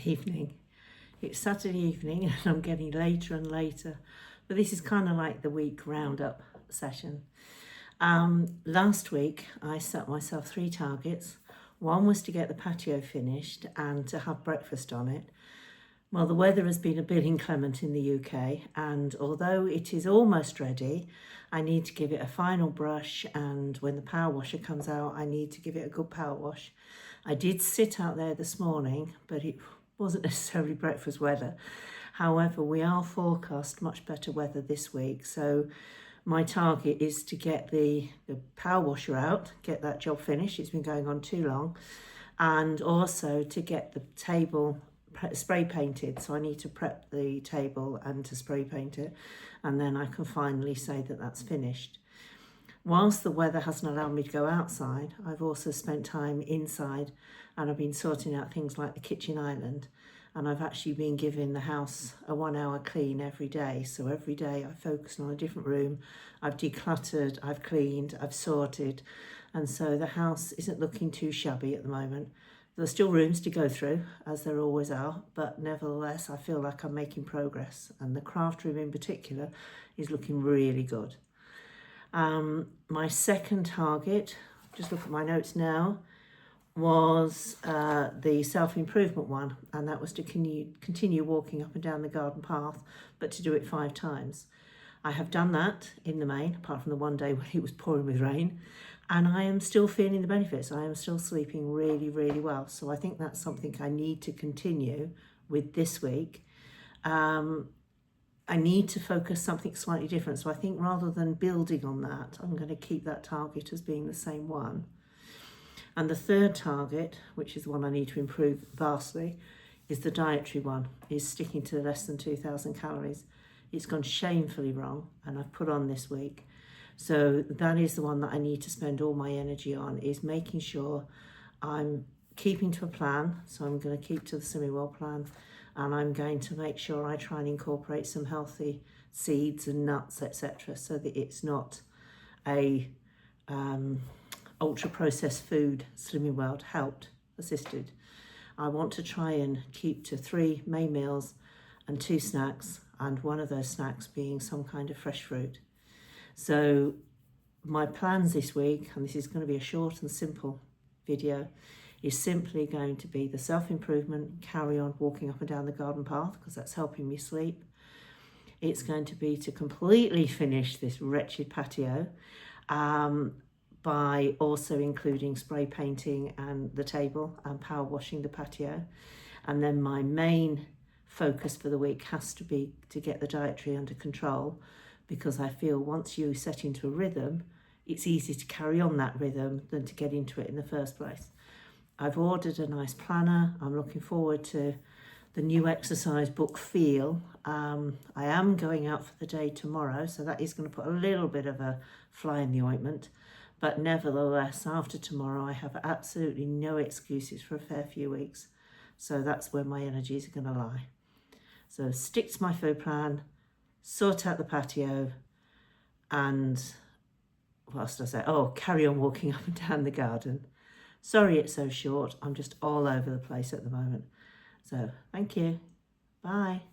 evening. It's Saturday evening and I'm getting later and later, but this is kind of like the week roundup session. Last week I set myself 3 targets. One was to get the patio finished and to have breakfast on it. Well, the weather has been a bit inclement in the UK, and although it is almost ready, I need to give it a final brush, and when the power washer comes out, I need to give it a good power wash. I did sit out there this morning, but it wasn't necessarily breakfast weather. However, we are forecast much better weather this week, so my target is to get the power washer out, get that job finished. It's been going on too long, and also to get the table spray painted. So I need to prep the table and to spray paint it, and then I can finally say that that's finished. Whilst the weather hasn't allowed me to go outside, I've also spent time inside, and I've been sorting out things like the kitchen island, and I've actually been giving the house a 1 hour clean every day. So every day I focus on a different room. I've decluttered, I've cleaned, I've sorted, and so the house isn't looking too shabby at the moment. There's still rooms to go through, as there always are, but nevertheless I feel like I'm making progress, and the craft room in particular is looking really good. My second target, just look at my notes now, was the self-improvement one, and that was to continue walking up and down the garden path, but to do it 5 times. I have done that in the main, apart from the one day when it was pouring with rain, and I am still feeling the benefits. I am still sleeping really, really well. So I think that's something I need to continue with this week. I need to focus something slightly different. So I think rather than building on that, I'm going to keep that target as being the same one. And the third target, which is the one I need to improve vastly, is the dietary one, is sticking to less than 2,000 calories. It's gone shamefully wrong, and I've put on this week. So that is the one that I need to spend all my energy on, is making sure I'm keeping to a plan. So I'm going to keep to the Slimming World plan, and I'm going to make sure I try and incorporate some healthy seeds and nuts, etc., so that it's not a ultra processed food Slimming World helped, assisted. I want to try and keep to 3 main meals and 2 snacks, and one of those snacks being some kind of fresh fruit. So my plans this week, and this is going to be a short and simple video, is simply going to be the self-improvement, carry on walking up and down the garden path, because that's helping me sleep. It's going to be to completely finish this wretched patio, by also including spray painting and the table and power washing the patio. And then my main focus for the week has to be to get the dietary under control, because I feel once you set into a rhythm, it's easy to carry on that rhythm than to get into it in the first place. I've ordered a nice planner. I'm looking forward to the new exercise book Feel. I am going out for the day tomorrow, so that is going to put a little bit of a fly in the ointment. But nevertheless, after tomorrow, I have absolutely no excuses for a fair few weeks. So that's where my energies are going to lie. So stick to my food plan, sort out the patio, and what else did I say? Oh, carry on walking up and down the garden. Sorry it's so short. I'm just all over the place at the moment. So thank you. Bye.